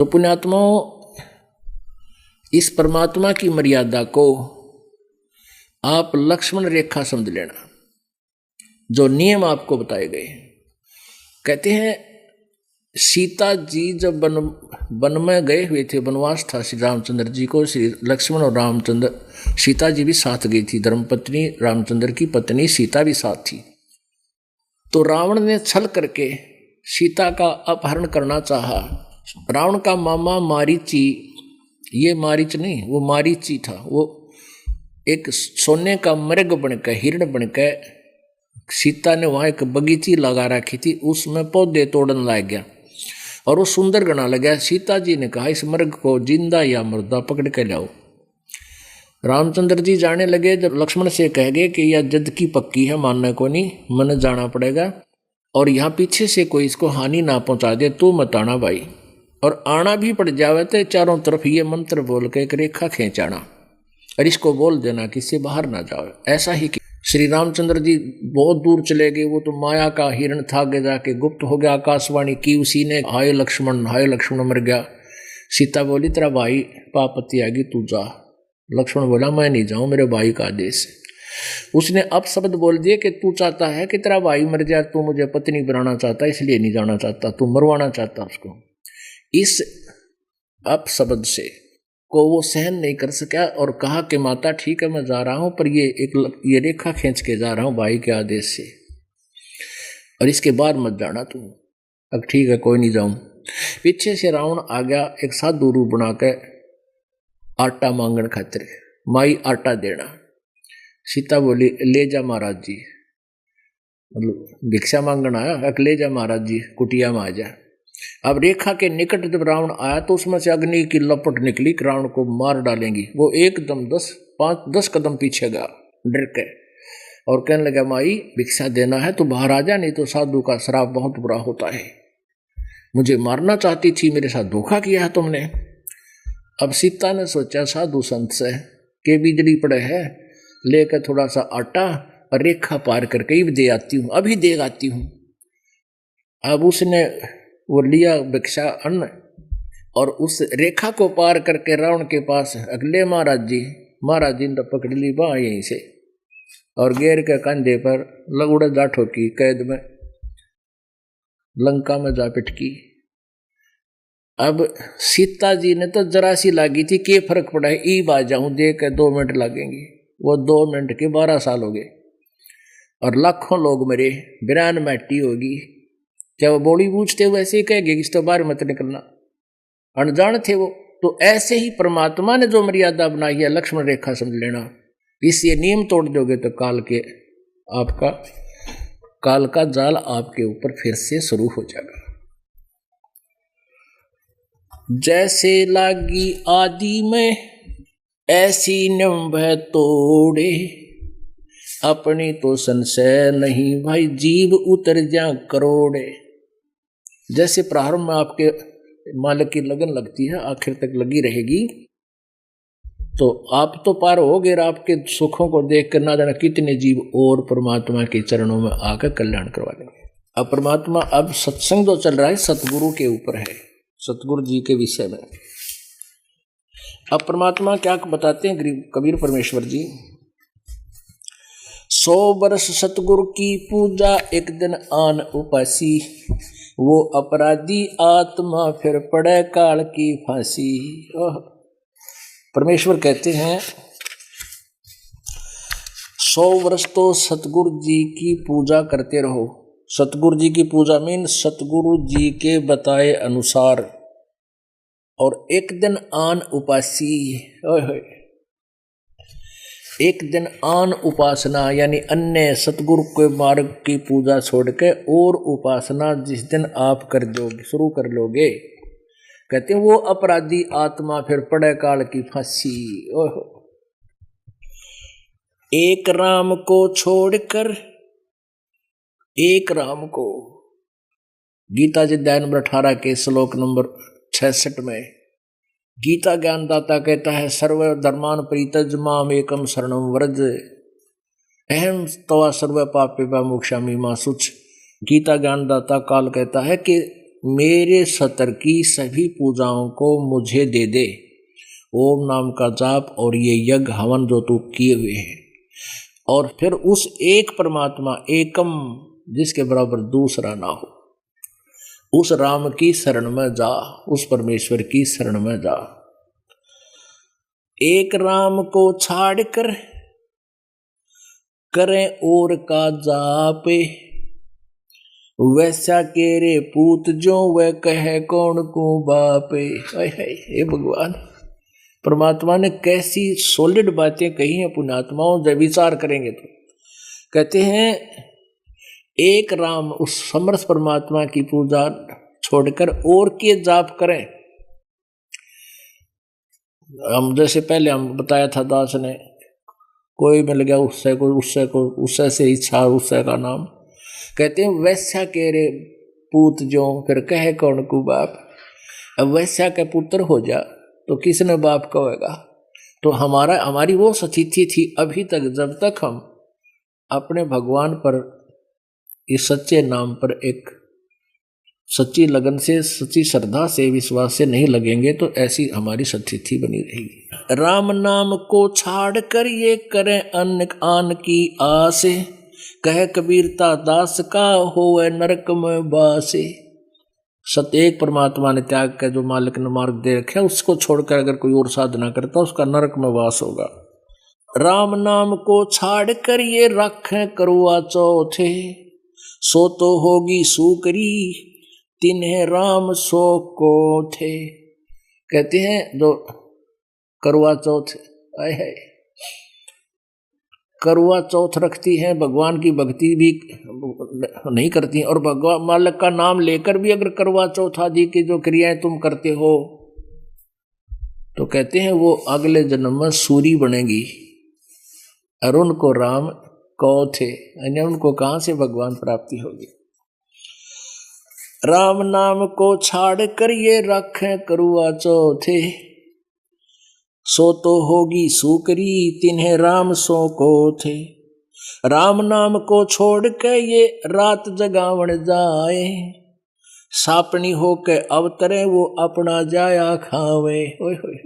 तो पुण्यात्माओं, इस परमात्मा की मर्यादा को आप लक्ष्मण रेखा समझ लेना। जो नियम आपको बताए गए, कहते हैं सीता जी जब वन में गए हुए थे, वनवास था श्री रामचंद्र जी को, श्री लक्ष्मण और रामचंद्र, सीता जी भी साथ गई थी, धर्मपत्नी रामचंद्र की पत्नी सीता भी साथ थी। तो रावण ने छल करके सीता का अपहरण करना चाहा। रावण का मामा मारीची, ये मारीच नहीं, वो मारीची था, वो एक सोने का मृग बनकर, हिरण बनकर, सीता ने वहां एक बगीची लगा रखी थी, उसमें पौधे तोड़ने लग गया और वो सुंदर गना लगा। सीता जी ने कहा इस मृग को जिंदा या मुर्दा पकड़ के लाओ। रामचंद्र जी जाने लगे, जब लक्ष्मण से कह गए कि यह जद की पक्की है, मानने को नहीं, मन जाना पड़ेगा और यहाँ पीछे से कोई इसको हानि ना पहुंचा दे तो मत आना भाई, और आना भी पड़ जावे तो चारों तरफ ये मंत्र बोल के एक रेखा खींचाना और इसको बोल देना कि इससे बाहर ना जाओ। ऐसा ही श्री रामचंद्र जी बहुत दूर चले गए, वो तो माया का हिरण था, आगे जाके गुप्त हो गया, आकाशवाणी की उसी ने, हाय लक्ष्मण मर गया। सीता बोली तेरा भाई पापत्ती आएगी, तू जा। लक्ष्मण बोला मैं नहीं जाऊं, मेरे भाई का आदेश है। उसने अब शब्द बोल दिए कि तू चाहता है कि तेरा भाई मर जाए, तू मुझे पत्नी बनाना चाहता है, इसलिए नहीं जाना चाहता, तू मरवाना चाहता उसको। इस अप शब्द से को वो सहन नहीं कर सका और कहा कि माता ठीक है मैं जा रहा हूं, पर ये रेखा खींच के जा रहा हूं भाई के आदेश से, और इसके बाद मत जाना तू। अब ठीक है कोई नहीं जाऊं। पीछे से रावण आ गया, एक साधु रूप बना के आटा मांगन खातिर, माई आटा देना। सीता बोली ले जा महाराज जी, मतलब भिक्षा मांगन आया, ले जा महाराज जी कुटिया में आ जा। अब रेखा के निकट जब रावण आया तो उसमें से अग्नि की लपट निकली कि रावण को मार डालेंगी। वो एकदम 10 कदम पीछे गया डर के और कहने लगा माई भिक्षा देना है तो बाहर आ जा, नहीं तो साधु का श्राप बहुत बुरा होता है। मुझे मारना चाहती थी, मेरे साथ धोखा किया है तुमने। अब सीता ने सोचा साधु संत से के बिजली पड़े है, लेकर थोड़ा सा आटा और रेखा पार करके ही दे आती हूँ, अभी दे आती हूँ। अब उसने वो लिया भिक्षा अन्न और उस रेखा को पार करके रावण के पास अगले महाराज जी ने पकड़ ली बाँ यहीं से और गेर के कंधे पर लगुड़ जा ठोकी, कैद में लंका में जा पिटकी। अब सीता जी ने तो जरा सी लागी थी, के फर्क पड़ा है, ई बाज जाऊं दे के 2 मिनट लगेंगे। वो 2 मिनट के 12 साल हो गए और लाखों लोग मरे, बिरान मैटी होगी। क्या वो बोली पूछते हुए ऐसे ही कहेंगे कि इस तो बाहर मत निकलना, अनजान थे वो। तो ऐसे ही परमात्मा ने जो मर्यादा बनाई है लक्ष्मण रेखा समझ लेना, इससे नियम तोड़ दोगे तो काल का जाल आपके ऊपर फिर से शुरू हो जाएगा। जैसे लागी आदि में ऐसी नियम भय तोड़े, अपनी तो संशय नहीं भाई जीव उतर जा करोड़े। जैसे प्रारंभ में आपके मालिक की लगन लगती है, आखिर तक लगी रहेगी, तो आप तो पार हो गए, आपके सुखों को देख कर ना जाना कितने जीव और परमात्मा के चरणों में आकर कल्याण करवा लेंगे। अब परमात्मा, अब सत्संग जो चल रहा है सतगुरु के ऊपर है, सतगुरु जी के विषय में। अब परमात्मा क्या बताते हैं कबीर परमेश्वर जी, 100 वर्ष सतगुरु की पूजा एक दिन आन उपासी, वो अपराधी आत्मा फिर पड़े काल की फांसी। परमेश्वर कहते हैं 100 वर्ष तो सतगुरु जी की पूजा करते रहो। सतगुरु जी की पूजा मीन सतगुरु जी के बताए अनुसार, और एक दिन आन उपासी, एक दिन आन उपासना यानी अन्य सतगुरु के मार्ग की पूजा छोड़ के और उपासना जिस दिन आप कर दोगे, शुरू कर लोगे, कहते हैं वो अपराधी आत्मा फिर पड़े काल की फांसी। एक राम को छोड़कर, एक राम को, गीता जी अध्याय नंबर 18 के श्लोक नंबर 66 में गीता ज्ञानदाता कहता है सर्व धर्मान परित्यज माम एकम शरणम व्रज अहम तवा सर्व पापेभ्यो मोक्षामि मा शुच। गीता ज्ञानदाता काल कहता है कि मेरे सतर की सभी पूजाओं को मुझे दे दे, ओम नाम का जाप और ये यज्ञ हवन जो तू किए हुए हैं, और फिर उस एक परमात्मा एकम जिसके बराबर दूसरा ना हो, उस राम की शरण में जा, उस परमेश्वर की शरण में जा। एक राम को छाड़ कर करें और का जापे, वैसा केरे पूत जो वह कहे कौन को बापे। हे भगवान, परमात्मा ने कैसी सॉलिड बातें कही हैं पुण्यात्माओं, जब विचार करेंगे तो। कहते हैं एक राम, उस समर्थ परमात्मा की पूजा छोड़कर और के जाप करें। हम जैसे पहले हम बताया था, दास ने कोई मिल गया उससे कोई उससे से इच्छा उससे का नाम, कहते हैं वैश्या के रे पूत जो फिर कहे कौन को बाप। अब वैश्या के पुत्र हो जा तो किसने बाप कहेगा। तो हमारी वो स्थिति थी अभी तक, जब तक हम अपने भगवान पर इस सच्चे नाम पर एक सच्ची लगन से, सच्ची श्रद्धा से, विश्वास से नहीं लगेंगे तो ऐसी हमारी स्थिति बनी रहेगी। राम नाम को छाड़ कर ये करें अन्न आन की आस, कह कबीरता दास का होवे नरक में बासे। सत्य एक परमात्मा ने त्याग कर जो मालिक ने मार्ग दे रखा, उसको छोड़कर अगर कोई और साधना करता उसका नरक में वास होगा। राम नाम को छाड़ कर ये रखें करुआ चौथे, सो तो होगी सूकरी तिन्हें राम सो को थे। कहते हैं जो करवा चौथ आए है, करवा चौथ रखती है, भगवान की भक्ति भी नहीं करती, और भगवान मालिक का नाम लेकर भी अगर करवा चौथ आदि की जो क्रियाएं तुम करते हो तो कहते हैं वो अगले जन्म में सूरी बनेगी, और उनको राम को थे, उनको कहां से भगवान प्राप्ति होगी। राम नाम को छाड़ कर ये रखें करुआ चौथे, सो तो होगी सूकरी तिन्हें राम सो को थे। राम नाम को छोड़ के ये रात जगावण जाए, सापनी होके अवतरे वो अपना जाया खावे। ओए होए,